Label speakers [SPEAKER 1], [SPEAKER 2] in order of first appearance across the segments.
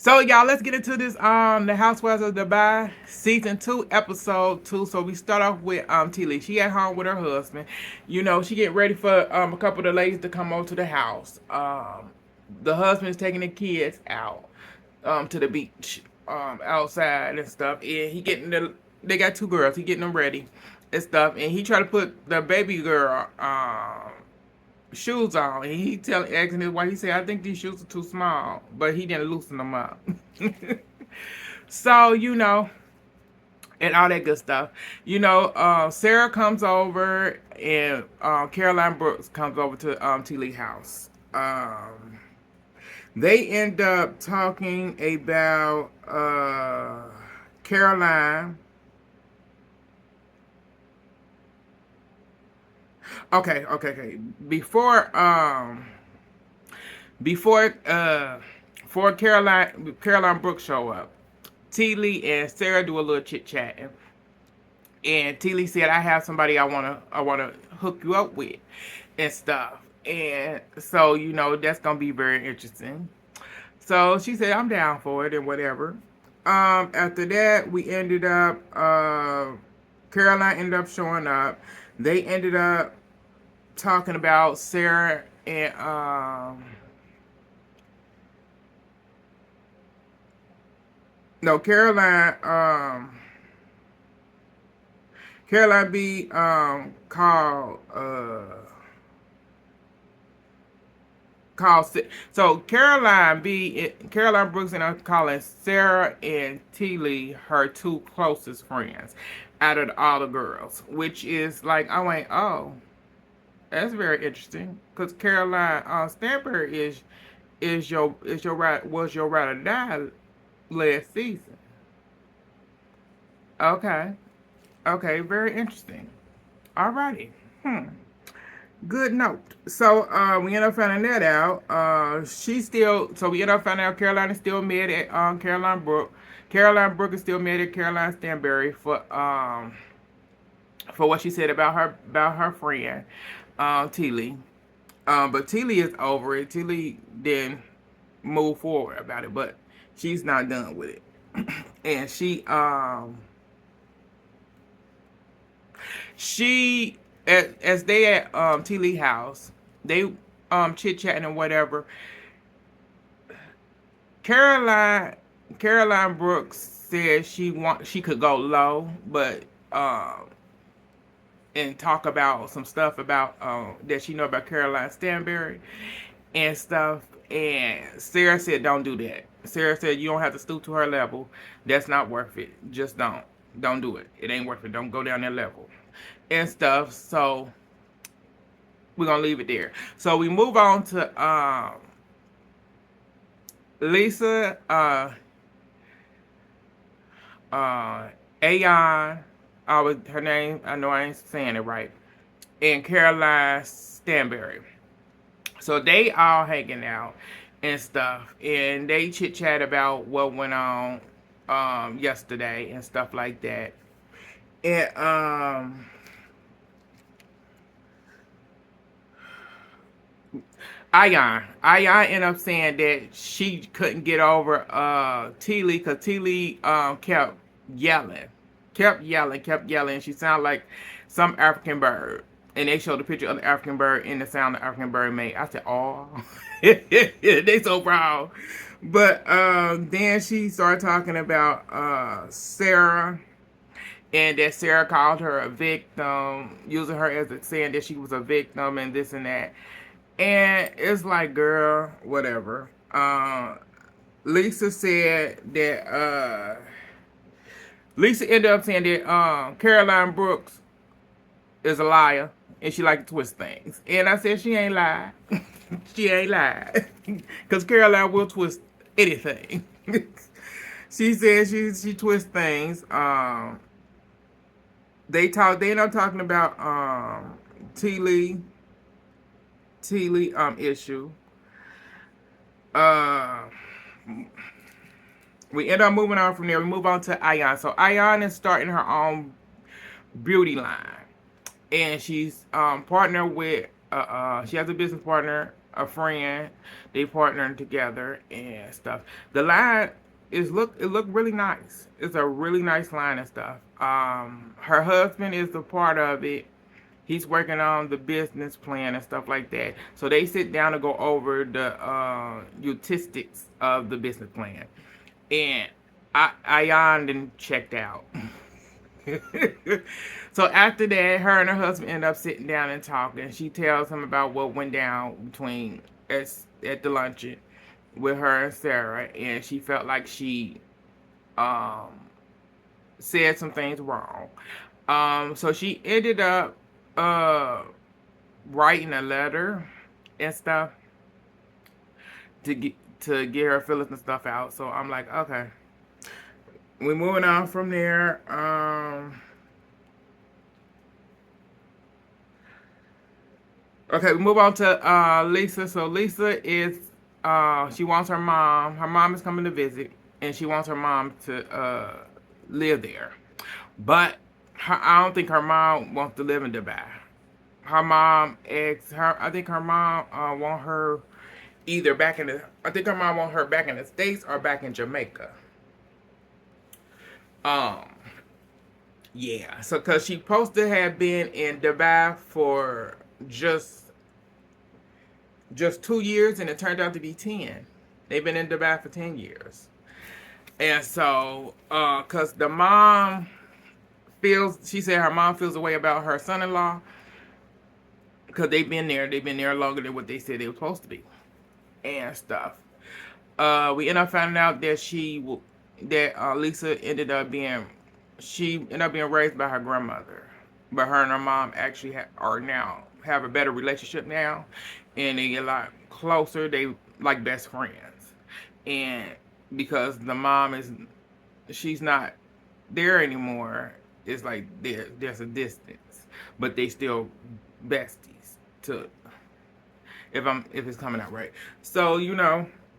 [SPEAKER 1] So y'all, let's get into this the Housewives of Dubai season 2 episode 2. So we start off with T Lee. She at home with her husband. You know, she getting ready for a couple of the ladies to come over to the house. The husband's taking the kids out to the beach outside and stuff. And he getting they got two girls. He getting them ready and stuff. And he tried to put the baby girl shoes on. And he asking his wife, he said, I think these shoes are too small. But he didn't loosen them up. So, and all that good stuff. Sarah comes over and Caroline Brooks comes over to T. Lee house. They end up talking about Caroline. Okay. Before Caroline Brooks show up, T. Lee and Sarah do a little chit chatting. And T. Lee said, I have somebody I wanna hook you up with and stuff. And so, that's gonna be very interesting. So she said, I'm down for it and whatever. After that, we ended up Caroline ended up showing up. They ended up talking about Sarah and no, Caroline B called so Caroline Brooks and I calling Sarah and T. Lee her two closest friends out of all the girls, which is like I went, oh, that's very interesting because Caroline Stanbury was your ride or die last season. Okay, okay, very interesting. Alrighty, good note. So we end up finding that out. We end up finding out Caroline is still mad at Caroline Brooke. Caroline Brooke is still mad at Caroline Stanbury for what she said about her friend T. Lee. But T. Lee is over it. T. Lee didn't move forward about it, but she's not done with it. And she as they at T. Lee house, they chit chatting and whatever. Caroline Brooks said she could go low, but and talk about some stuff about that she know about Caroline Stanbury and stuff. And Sarah said, "Don't do that." Sarah said, "You don't have to stoop to her level. That's not worth it. Just don't do it. It ain't worth it. Don't go down that level and stuff." So we're gonna leave it there. So we move on to Lisa, Ayon. Her name. I know I ain't saying it right. And Caroline Stanbury. So they all hanging out and stuff, and they chit chat about what went on yesterday and stuff like that. And Ayon ended up saying that she couldn't get over T. Lee because T. Lee kept yelling. She sounded like some African bird. And they showed the picture of the African bird and the sound the African bird made. I said, oh, they so proud. But then she started talking about Sarah, and that Sarah called her a victim, using her as saying that she was a victim and this and that. And it's like, girl, whatever. Lisa said that Lisa ended up saying that Caroline Brooks is a liar and she like to twist things. And I said she ain't lied. She ain't lied. Because Caroline will twist anything. She said she twists things. They end up talking about T. Lee issue. We end up moving on from there. We move on to Ayon. So Ayon is starting her own beauty line, and she's partnered with. She has a business partner a friend. They partnering together and stuff. The line it looked really nice. It's a really nice line and stuff. Her husband is a part of it. He's working on the business plan and stuff like that. So they sit down to go over the statistics of the business plan. And I yawned and checked out. So after that, her and her husband end up sitting down and talking. She tells him about what went down between at the luncheon with her and Sarah, and she felt like she um, said some things wrong. So she ended up uh, writing a letter and stuff to get her feelings and stuff out. So I'm like, okay, we're moving on from there. Okay, we move on to Lisa. So Lisa is she wants her mom. Her mom is coming to visit, and she wants her mom to live there. But I don't think her mom wants to live in Dubai. Her mom asks her. I think her mom want her either back in the. I think her mom want her back in the States or back in Jamaica. Um, yeah. So, cause she supposed to have been in Dubai for just just 2 years, and it turned out to be 10. They've been in Dubai for 10 years, and so cause the mom she said her mom feels a way about her son-in-law because they've been there longer than what they said they were supposed to be, and stuff. We ended up finding out that Lisa ended up being raised by her grandmother, but her and her mom actually are now have a better relationship now, and they get a lot closer. They like best friends, and because the mom she's not there anymore, it's like there's a distance, but they still besties to if it's coming out right. So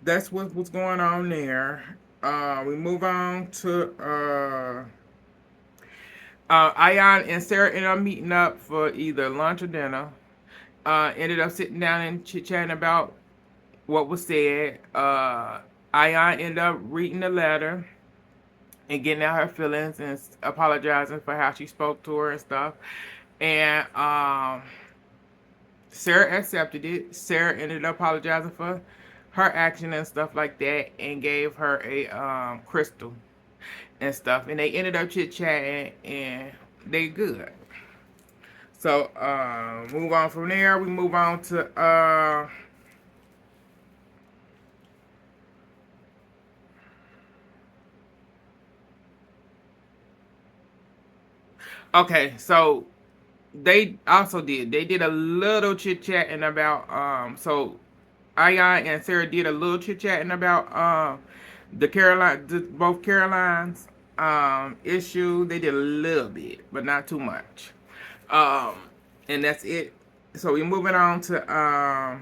[SPEAKER 1] that's what's going on there. We move on to Ayan and Sarah ended up meeting up for either lunch or dinner. Ended up sitting down and chit chatting about what was said. Ayan ended up reading the letter and getting out her feelings and apologizing for how she spoke to her and stuff. And Sarah accepted it. Sarah ended up apologizing for her action and stuff like that, and gave her a crystal and stuff. And they ended up chit chatting, and they good. So move on from there. We move on to okay. So they did a little chit chatting about so Aya and Sarah did a little chit chatting about both Caroline's issue. They did a little bit, but not too much. Um, and that's it. So we're moving on to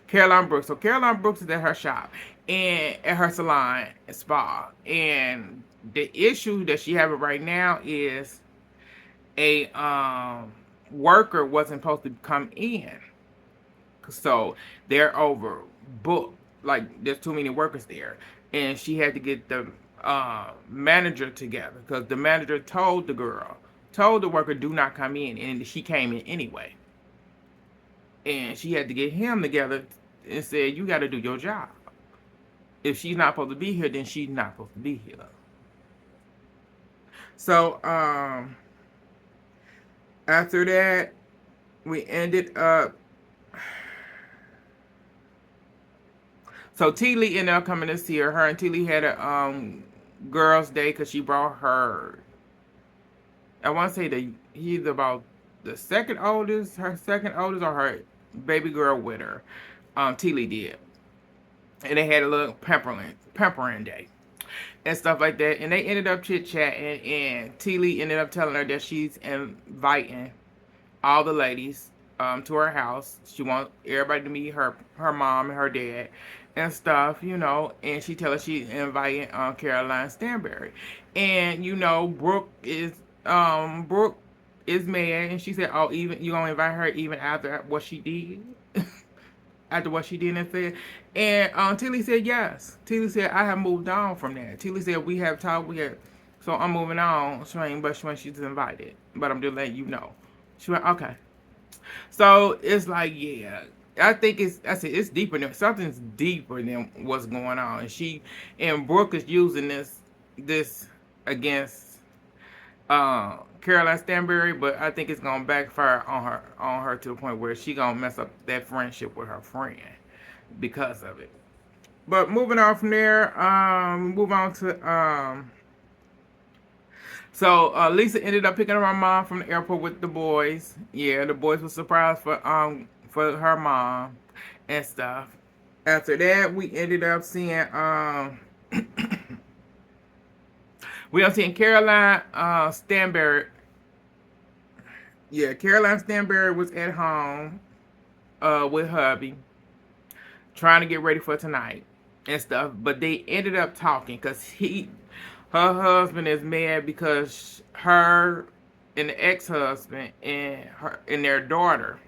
[SPEAKER 1] Caroline Brooks. So Caroline Brooks is at her shop and at her salon and spa, and the issue that she having right now is a worker wasn't supposed to come in, so they're overbooked. Like there's too many workers there, and she had to get the manager together because the manager told the worker, do not come in, and she came in anyway. And she had to get him together and said, you got to do your job. If she's not supposed to be here, then she's not supposed to be here. So after that, we ended up. So T Lee ended up coming to see her. Her and T Lee had a girls' day because she brought her. I want to say he's about her second oldest, or her baby girl with her. T Lee did, and they had a little pampering day and stuff like that. And they ended up chit chatting, and T Lee ended up telling her that she's inviting all the ladies to her house. She wants everybody to meet her mom and her dad and stuff, and she tell her she's inviting Caroline Stanberry. And Brooke is mad, and she said, oh, even you gonna invite her even after what she did? after what she did and said. And Tilly said yes. Tilly said I have moved on from that. Tilly said we have talked. We have, so I'm moving on. Shane, but when she's invited, but I'm just letting you know. She went okay. So it's like yeah. I think I said it's deeper than something's deeper than what's going on. And Brooke is using this against Caroline Stanberry, but I think it's gonna backfire on her to the point where she gonna mess up that friendship with her friend because of it. But moving on from there, move on to so Lisa ended up picking up her mom from the airport with the boys. Yeah, the boys were surprised for her mom and stuff. After that, we ended up seeing we are seeing Caroline Stanberry. Yeah, Caroline Stanberry was at home with hubby, trying to get ready for tonight and stuff. But they ended up talking because her husband is mad because her and the ex-husband and their daughter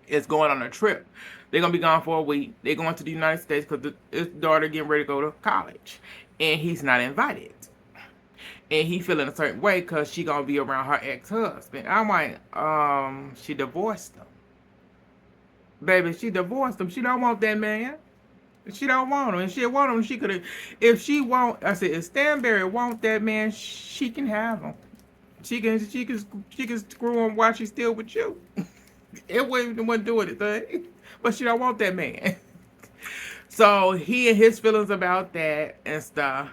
[SPEAKER 1] is going on a trip. They're gonna be gone for a week. They're going to the United States because his daughter getting ready to go to college, and he's not invited. And he feeling a certain way because she gonna be around her ex-husband. I'm like, she divorced him. Baby, she divorced him. She don't want that man. She don't want him. And she want him, she could have. If she want, I said, if Stanberry want that man, she can have him. She can screw him while she's still with you. It wouldn't do anything. But she don't want that man. So he and his feelings about that and stuff.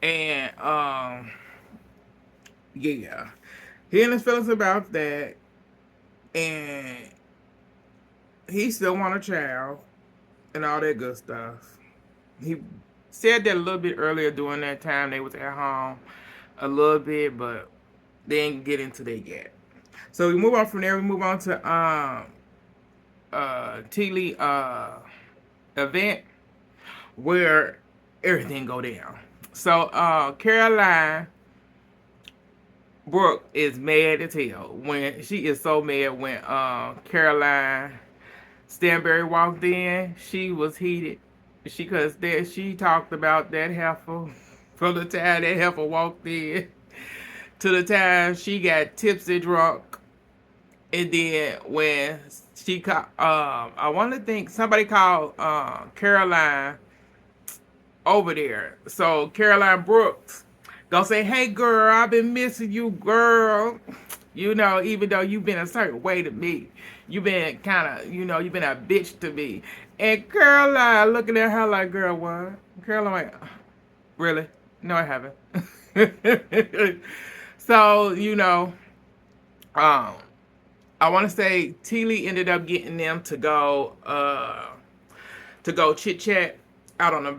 [SPEAKER 1] And yeah. He and his feelings about that. And he still want a child and all that good stuff. He said that a little bit earlier during that time they was at home a little bit, but they didn't get into that yet. So we move on from there. We move on to T. Lee event where everything go down. So Caroline Brooke is mad as hell when she is so mad when Caroline Stanberry walked in. She was heated. She talked about that heifer from the time that heifer walked in to the time she got tipsy drunk. And then when she called, I want to think somebody called Caroline over there. So Caroline Brooks gonna say, "Hey girl, I've been missing you, girl. You know, even though you've been a certain way to me, you've been kind of, you've been a bitch to me." And Caroline looking at her like, "Girl, what?" Caroline like, "Really? No, I haven't." So I want to say T. Lee ended up getting them to go chit chat out on the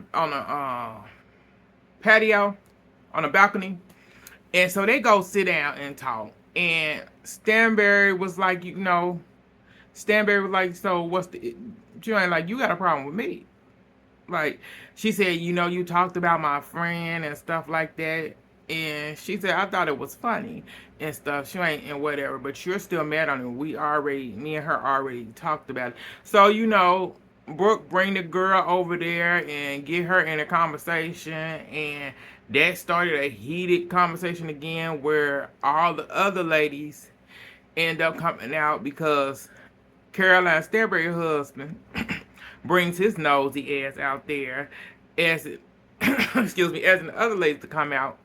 [SPEAKER 1] patio, on the balcony, and so they go sit down and talk. And Stanberry was like, so what's the? She ain't like, you got a problem with me? Like, she said, you talked about my friend and stuff like that. And she said, I thought it was funny and stuff. She ain't and whatever, but you're still mad on it. Me and her already talked about it. So, Brooke bring the girl over there and get her in a conversation. And that started a heated conversation again where all the other ladies end up coming out because Caroline Stanberry's husband brings his nosy ass out there as excuse me, as the other ladies to come out.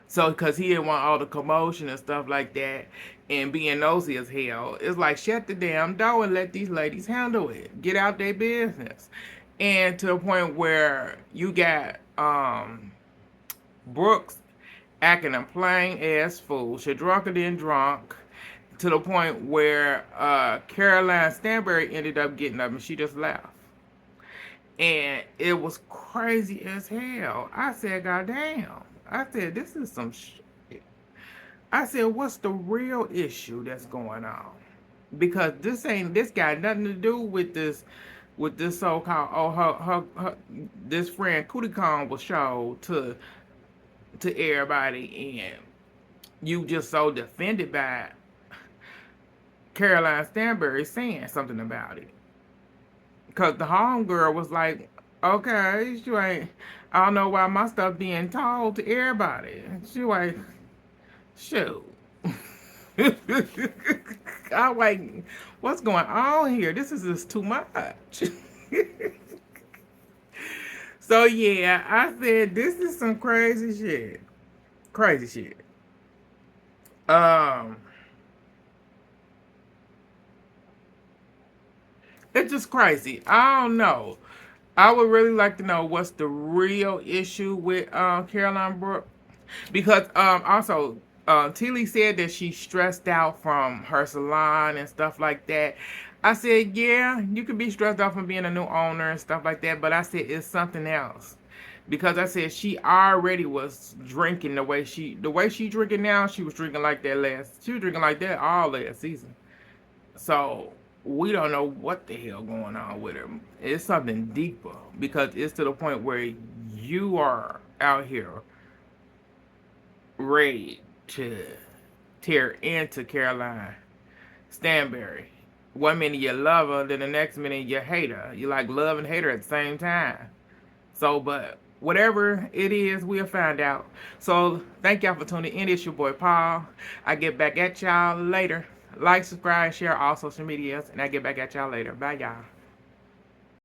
[SPEAKER 1] So, because he didn't want all the commotion and stuff like that and being nosy as hell. It's like, shut the damn door and let these ladies handle it. Get out their business. And to the point where you got Brooks acting a plain ass fool. She drunker than drunk. To the point where Caroline Stanberry ended up getting up and she just left. And it was crazy as hell. I said, God damn. I said, this is some shit. I said, what's the real issue that's going on? Because this got nothing to do with this so-called, this friend Cootie Kong was showed to everybody, and you just so defended by Caroline Stanbury saying something about it. Because the homegirl was like, okay, she ain't, I don't know why my stuff being told to everybody. She like, shoot. I'm like, what's going on here? This is just too much. So yeah, I said this is some crazy shit. Crazy shit. Um, it's just crazy. I don't know. I would really like to know what's the real issue with Caroline Brooke. Because also T Lee said that she's stressed out from her salon and stuff like that. I said, yeah, you could be stressed out from being a new owner and stuff like that, but I said it's something else. Because I said she already was drinking the way she drinking now, she was drinking like that she was drinking like that all last season. So we don't know what the hell going on with her. It's something deeper because it's to the point where you are out here ready to tear into Caroline Stanbury. One minute you love her, then the next minute you hate her. You like love and hate her at the same time. So, but whatever it is, we'll find out. So, thank y'all for tuning in. It's your boy Paul. I get back at y'all later. Like, subscribe, share all social medias, and I get back at y'all later. Bye, y'all.